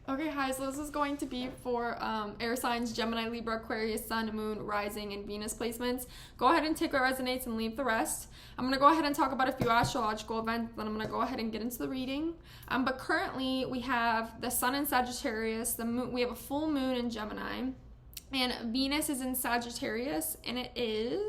Okay, hi, so this is going to be for air signs, Gemini, Libra, Aquarius, Sun, Moon, Rising, and Venus placements. Go ahead and take what resonates and leave the rest. I'm going to go ahead and talk about a few astrological events, then I'm going to go ahead and get into the reading. But currently, we have the Sun in Sagittarius, the moon, we have a full moon in Gemini, and Venus is in Sagittarius, and it is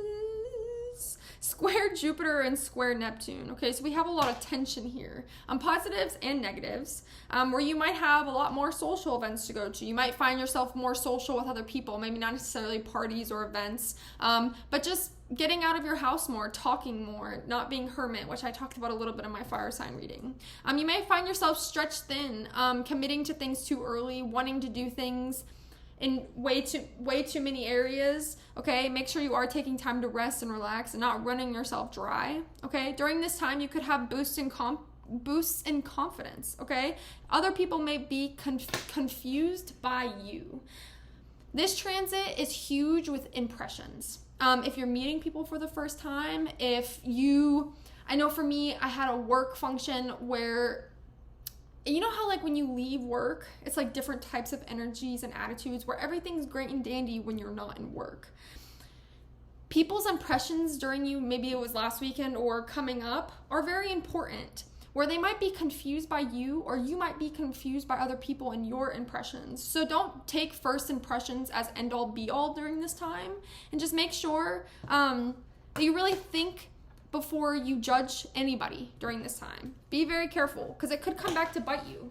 square Jupiter and square Neptune. Okay, so we have a lot of tension here, positives and negatives, where you might have a lot more social events to go to. You might find yourself more social with other people, maybe not necessarily parties or events, but just getting out of your house more, talking more, not being hermit, which I talked about a little bit in my fire sign reading. You may find yourself stretched thin, committing to things too early, wanting to do things in way too many areas. Okay, make sure you are taking time to rest and relax and not running yourself dry. Okay, during this time you could have boosts in confidence. Okay, other people may be confused by you. This transit is huge with impressions. If you're meeting people for the first time, I know for me, I had a work function where, you know how like when you leave work, it's like different types of energies and attitudes where everything's great and dandy when you're not in work. People's impressions during you, maybe it was last weekend or coming up, are very important, where they might be confused by you or you might be confused by other people in your impressions. So don't take first impressions as end all be all during this time, and just make sure that you really think before you judge anybody during this time. Be very careful, because it could come back to bite you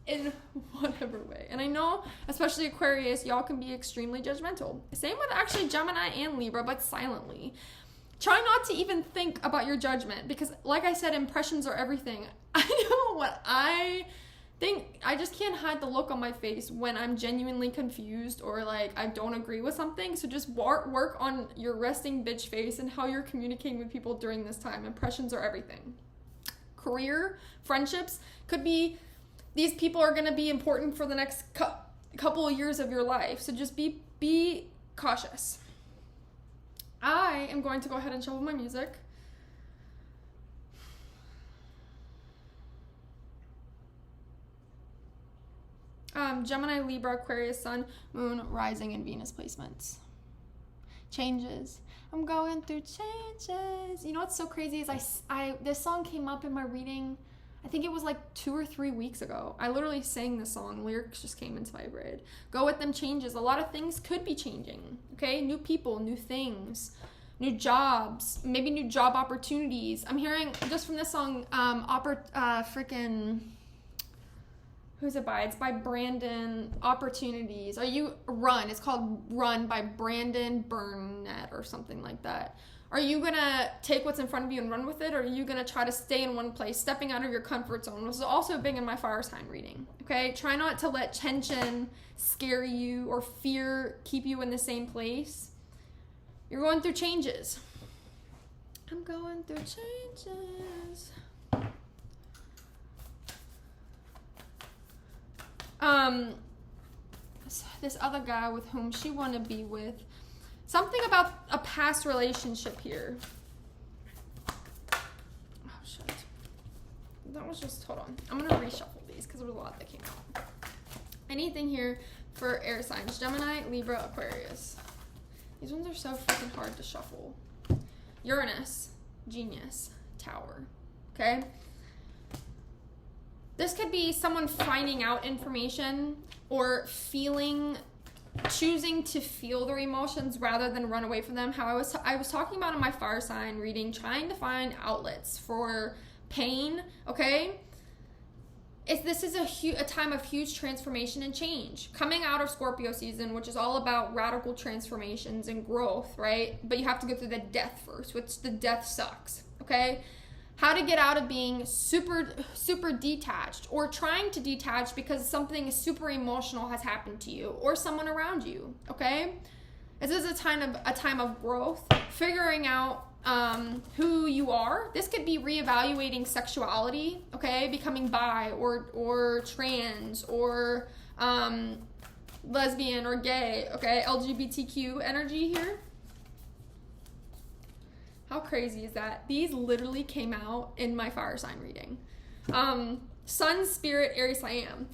in whatever way. And I know, especially Aquarius, y'all can be extremely judgmental. Same with actually Gemini and Libra, but silently. Try not to even think about your judgment, because like I said, impressions are everything. I know what I think. I just can't hide the look on my face when I'm genuinely confused or like I don't agree with something. So just work on your resting bitch face and how you're communicating with people during this time. Impressions are everything. Career, friendships, could be, these people are going to be important for the next couple of years of your life. So just be cautious. I am going to go ahead and shuffle my music. Gemini, Libra, Aquarius, Sun, Moon, Rising, and Venus placements. Changes. I'm going through changes. You know what's so crazy is this song came up in my reading, I think it was like 2 or 3 weeks ago. I literally sang this song. Lyrics just came into my brain. Go with them changes. A lot of things could be changing. Okay? New people, new things, new jobs, maybe new job opportunities. I'm hearing just from this song, who's it by? It's by Brandon, Opportunities. It's called Run by Brandon Burnett or something like that. Are you gonna take what's in front of you and run with it, or are you gonna try to stay in one place, stepping out of your comfort zone? This is also big in my fire sign reading, okay? Try not to let tension scare you or fear keep you in the same place. You're going through changes. I'm going through changes. This other guy with whom she want to be with, something about a past relationship here. Oh shit, that was just, hold on, I'm gonna reshuffle these because there was a lot that came out. Anything here for air signs? Gemini, Libra, Aquarius. These ones are so freaking hard to shuffle. Uranus, Genius, Tower. Okay, this could be someone finding out information or choosing to feel their emotions rather than run away from them. How I was talking about in my fire sign reading, trying to find outlets for pain, okay? This is a time of huge transformation and change. Coming out of Scorpio season, which is all about radical transformations and growth, right? But you have to go through the death first, which the death sucks, okay? How to get out of being super, super detached or trying to detach because something super emotional has happened to you or someone around you, okay? This is a time of growth, figuring out who you are. This could be reevaluating sexuality, okay? Becoming bi or trans or lesbian or gay, okay? LGBTQ energy here. How crazy is that? These literally came out in my fire sign reading. Sun, Spirit, Aries, I am.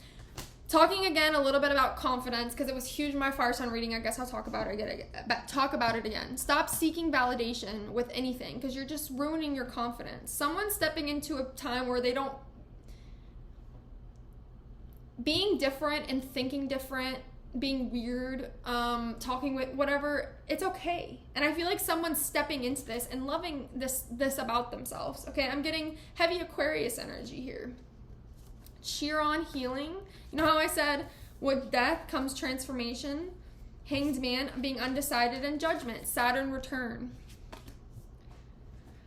Talking again a little bit about confidence, because it was huge in my fire sign reading. I guess I'll talk about it again. Stop seeking validation with anything, because you're just ruining your confidence. Someone's stepping into a time where they don't... Being different and thinking different, being weird, talking with whatever, it's okay. And I feel like someone's stepping into this and loving this about themselves. Okay, I'm getting heavy Aquarius energy here. Cheer on healing. You know how I said with death comes transformation? Hanged Man, being undecided, and judgment, Saturn return.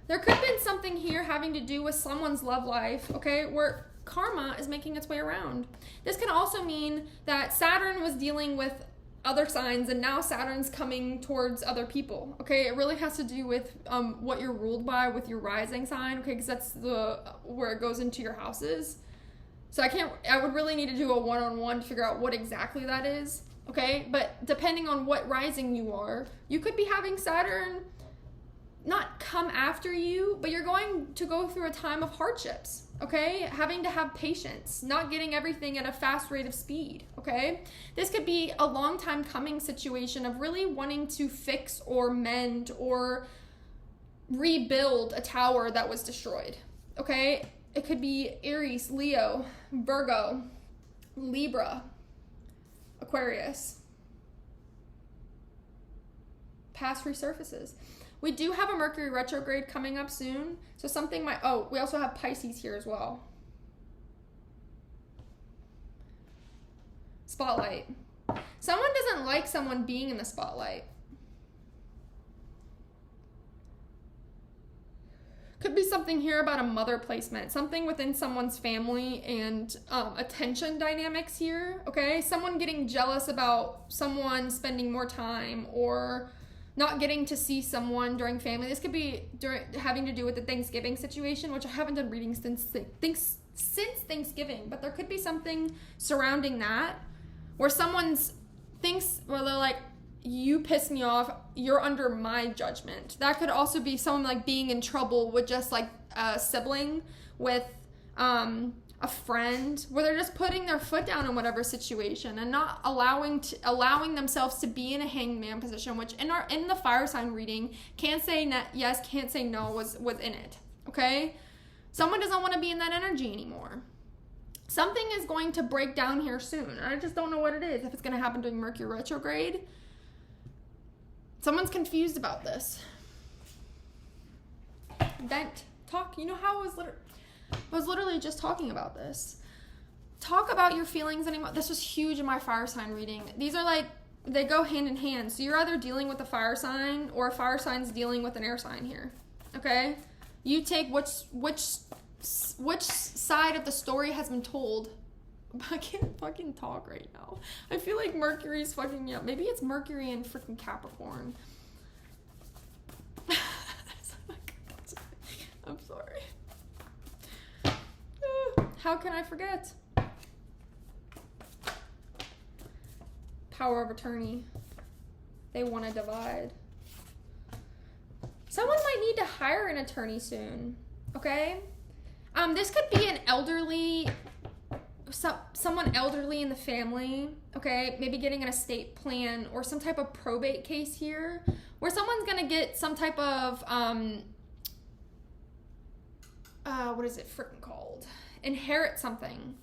There could have been something here having to do with someone's love life, okay, where karma is making its way around. This can also mean that Saturn was dealing with other signs and now Saturn's coming towards other people, okay? It really has to do with what you're ruled by with your rising sign, okay, because that's where it goes into your houses. So I would really need to do a one-on-one to figure out what exactly that is, okay? But depending on what rising you are, you could be having Saturn not come after you, but you're going to go through a time of hardships, okay? Having to have patience, not getting everything at a fast rate of speed, okay? This could be a long time coming situation of really wanting to fix or mend or rebuild a tower that was destroyed, okay? It could be Aries, Leo, Virgo, Libra, Aquarius. Past resurfaces. We do have a Mercury retrograde coming up soon, so something might... Oh, we also have Pisces here as well. Spotlight. Someone doesn't like someone being in the spotlight. Could be something here about a mother placement, something within someone's family and attention dynamics here, okay? Someone getting jealous about someone spending more time or not getting to see someone during family. This could be having to do with the Thanksgiving situation, which I haven't done readings since Thanksgiving, but there could be something surrounding that where they're like, you piss me off, you're under my judgment. That could also be someone like being in trouble with just like a sibling, with a friend, where they're just putting their foot down in whatever situation and not allowing themselves to be in a hanged man position, which in the fire sign reading, can't say yes, can't say no was within it, okay? Someone doesn't want to be in that energy anymore. Something is going to break down here soon. I just don't know what it is. If it's going to happen during Mercury retrograde, someone's confused about this. Vent. Talk. You know how I was literally just talking about this. Talk about your feelings anymore. This was huge in my fire sign reading. These are like, they go hand in hand. So you're either dealing with a fire sign or a fire sign's dealing with an air sign here. Okay? You take which side of the story has been told. I can't fucking talk right now. I feel like Mercury's fucking me up. Maybe it's Mercury and freaking Capricorn. I'm sorry. How can I forget? Power of attorney. They want to divide. Someone might need to hire an attorney soon. Okay? This could be an elderly... someone elderly in the family, okay, maybe getting an estate plan or some type of probate case here where someone's gonna get some type of what is it freaking called, inherit something.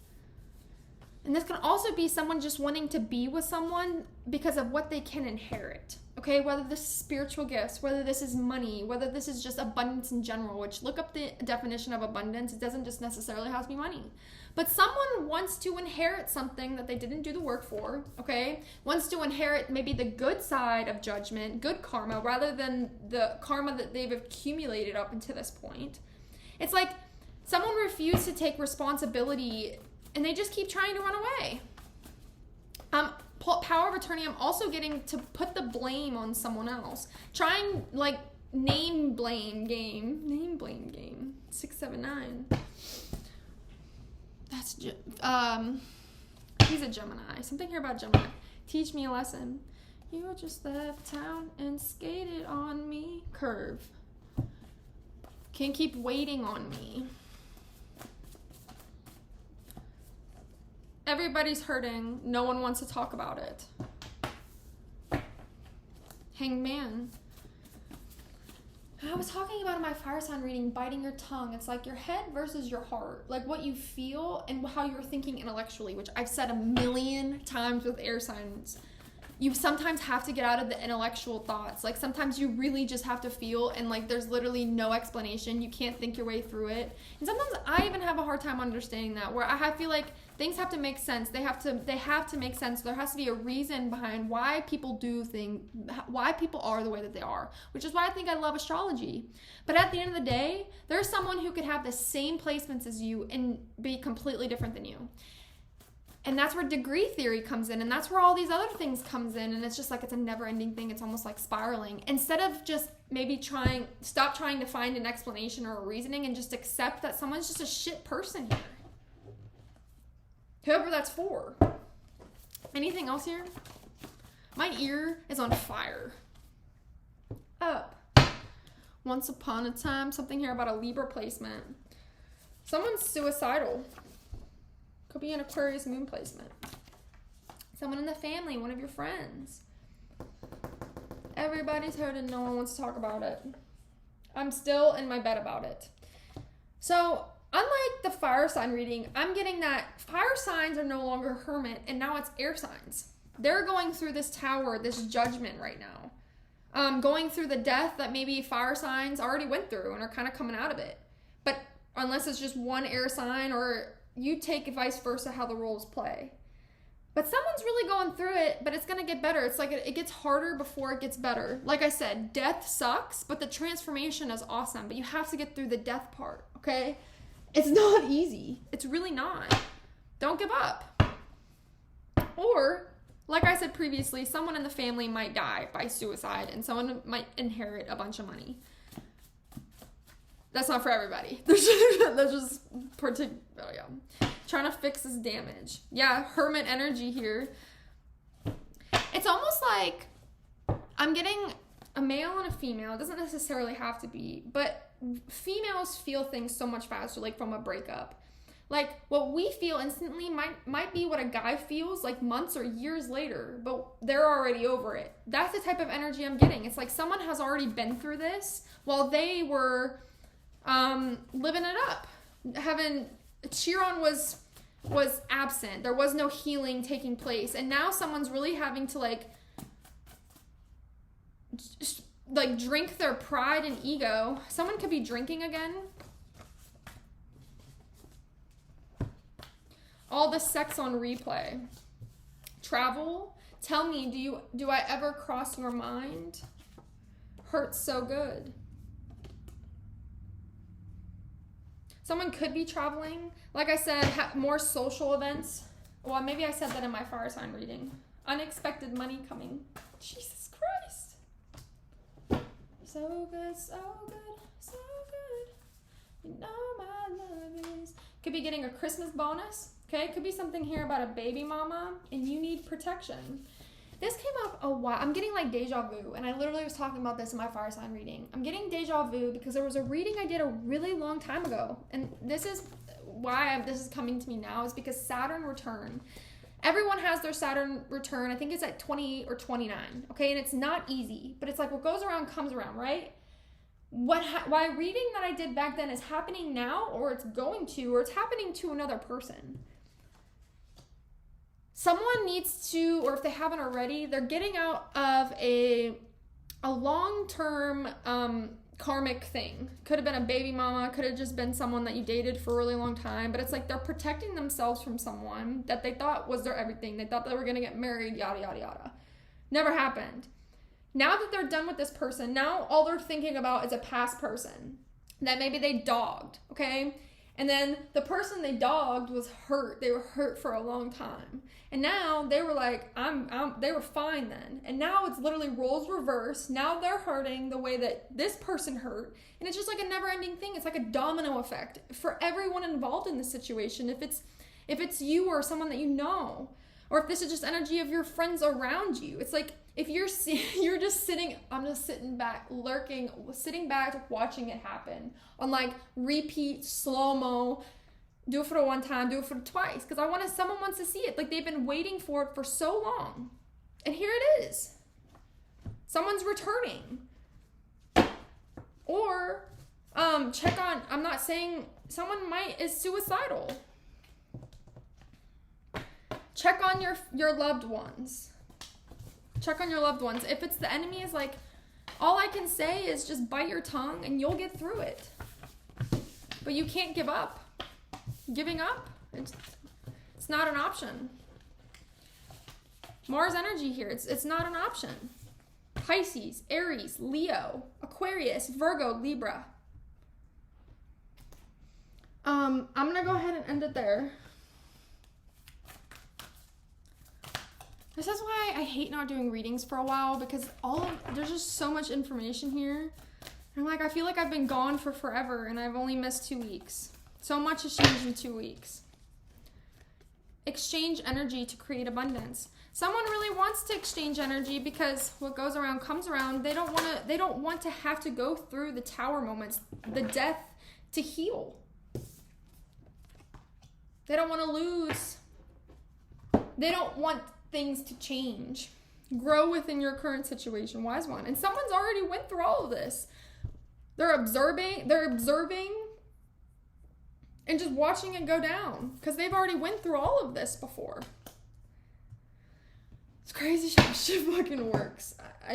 And this can also be someone just wanting to be with someone because of what they can inherit, okay? Whether this is spiritual gifts, whether this is money, whether this is just abundance in general, which look up the definition of abundance. It doesn't just necessarily have to be money. But someone wants to inherit something that they didn't do the work for, okay? Wants to inherit maybe the good side of judgment, good karma, rather than the karma that they've accumulated up until this point. It's like someone refused to take responsibility and they just keep trying to run away. Power of attorney, I'm also getting to put the blame on someone else. Trying, like, name blame game. 679. That's, he's a Gemini. Something here about Gemini. Teach me a lesson. You just left town and skated on me. Curve. Can't keep waiting on me. Everybody's hurting. No one wants to talk about it. Hanged Man. I was talking about in my fire sign reading, biting your tongue. It's like your head versus your heart. Like what you feel and how you're thinking intellectually, which I've said a million times with air signs. You sometimes have to get out of the intellectual thoughts. Like sometimes you really just have to feel, and like there's literally no explanation. You can't think your way through it. And sometimes I even have a hard time understanding that, where I feel like things have to make sense. They have to make sense. There has to be a reason behind why people do things, why people are the way that they are, which is why I think I love astrology. But at the end of the day, there's someone who could have the same placements as you and be completely different than you. And that's where degree theory comes in, and that's where all these other things comes in, and it's just like it's a never-ending thing. It's almost like spiraling. Instead of just maybe stop trying to find an explanation or a reasoning and just accept that someone's just a shit person here. Whoever that's for. Anything else here? My ear is on fire. Up. Once upon a time, something here about a Libra placement. Someone's suicidal. Could be an Aquarius moon placement. Someone in the family, one of your friends. Everybody's hurting, no one wants to talk about it. I'm still in my bed about it. So, unlike the fire sign reading, I'm getting that fire signs are no longer hermit, and now it's air signs. They're going through this tower, this judgment right now. Going through the death that maybe fire signs already went through and are kind of coming out of it. But unless it's just one air sign, or you take vice versa how the roles play. But someone's really going through it, but it's going to get better. It's like it gets harder before it gets better. Like I said, death sucks, but the transformation is awesome. But you have to get through the death part, okay? It's not easy. It's really not. Don't give up. Or, like I said previously, someone in the family might die by suicide, and someone might inherit a bunch of money. That's not for everybody. That's just particular. Oh yeah, trying to fix this damage. Yeah, hermit energy here. It's almost like I'm getting a male and a female. It doesn't necessarily have to be, but females feel things so much faster, like from a breakup. Like what we feel instantly might be what a guy feels like months or years later, but they're already over it. That's the type of energy I'm getting. It's like someone has already been through this while they were living it up. Chiron was absent. There was no healing taking place. And now someone's really having to like drink their pride and ego. Someone could be drinking again. All the sex on replay. Travel. Tell me, do I ever cross your mind? Hurts so good. Someone could be traveling. Like I said, more social events. Well, maybe I said that in my fire sign reading. Unexpected money coming. Jesus Christ. So good, so good, so good. You know my love is. Could be getting a Christmas bonus. Okay, could be something here about a baby mama and you need protection. This came up a while. I'm getting like deja vu, and I literally was talking about this in my fire sign reading. I'm getting deja vu because there was a reading I did a really long time ago, and this is why this is coming to me now, is because Saturn return. Everyone has their Saturn return. I think it's at 28 or 29, okay? And it's not easy, but it's like what goes around comes around, right? Why reading that I did back then is happening now, or it's going to, or it's happening to another person. Someone needs to, or if they haven't already, they're getting out of a long-term karmic thing. Could have been a baby mama, could have just been someone that you dated for a really long time, but it's like they're protecting themselves from someone that they thought was their everything. They thought they were going to get married, yada, yada, yada. Never happened. Now that they're done with this person, now all they're thinking about is a past person that maybe they dogged, okay? And then the person they dogged was hurt. They were hurt for a long time. And now they were like, they were fine then. And now it's literally roles reversed. Now they're hurting the way that this person hurt. And it's just like a never ending thing. It's like a domino effect for everyone involved in this situation. If it's you or someone that you know, or if this is just energy of your friends around you, it's like, if you're just sitting, I'm just sitting back, sitting back, watching it happen on like repeat, slow-mo, Do it for the one time, do it for the twice. Because someone wants to see it. Like, they've been waiting for it for so long. And here it is. Someone's returning. Or, check on, I'm not saying someone is suicidal. Check on your loved ones. Check on your loved ones. If it's the enemy, is like, all I can say is just bite your tongue and you'll get through it. But you can't give up. Giving up, it's not an option. Mars energy here, it's not an option. Pisces, Aries, Leo, Aquarius, Virgo, Libra. I'm gonna go ahead and end it there. This is why I hate not doing readings for a while, because there's just so much information here. And like, I feel like I've been gone for forever and I've only missed 2 weeks. So much has changed in 2 weeks. Exchange energy to create abundance. Someone really wants to exchange energy because what goes around comes around. They don't want to have to go through the tower moments, the death, to heal. They don't want to lose. They don't want things to change. Grow within your current situation. Wise one. And someone's already went through all of this. They're observing and just watching it go down because they've already went through all of this before. It's crazy how shit fucking works. I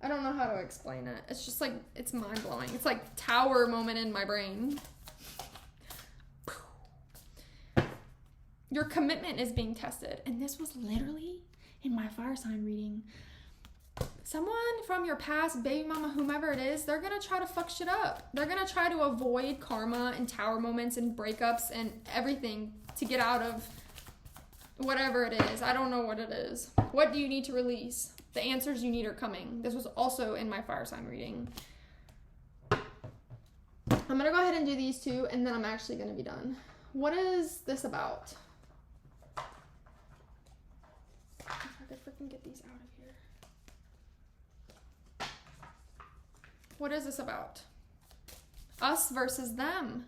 don't know how to explain it. It's just like, it's mind-blowing. It's like tower moment in my brain. Your commitment is being tested. And this was literally in my fire sign reading. Someone from your past, baby mama, whomever it is, they're going to try to fuck shit up. They're going to try to avoid karma and tower moments and breakups and everything to get out of whatever it is. I don't know what it is. What do you need to release? The answers you need are coming. This was also in my fire sign reading. I'm going to go ahead and do these two, and then I'm actually going to be done. What is this about? If I could freaking get these out of here. What is this about? Us versus them.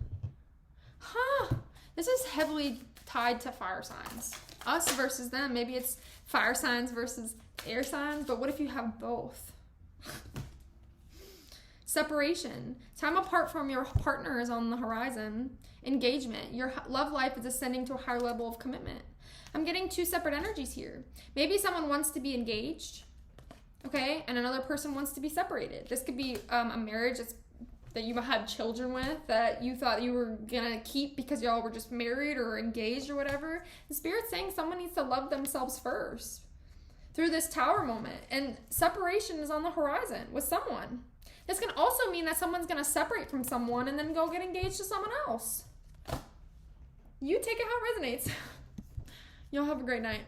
Huh. This is heavily tied to fire signs. Us versus them. Maybe it's fire signs versus air signs, but what if you have both? Separation. Time apart from your partner is on the horizon. Engagement. Your love life is ascending to a higher level of commitment. I'm getting 2 separate energies here. Maybe someone wants to be engaged, okay, and another person wants to be separated. This could be a marriage that you had children with that you thought you were gonna keep because y'all were just married or engaged or whatever. The Spirit's saying someone needs to love themselves first through this tower moment, and separation is on the horizon with someone. This can also mean that someone's gonna separate from someone and then go get engaged to someone else. You take it how it resonates. Y'all have a great night.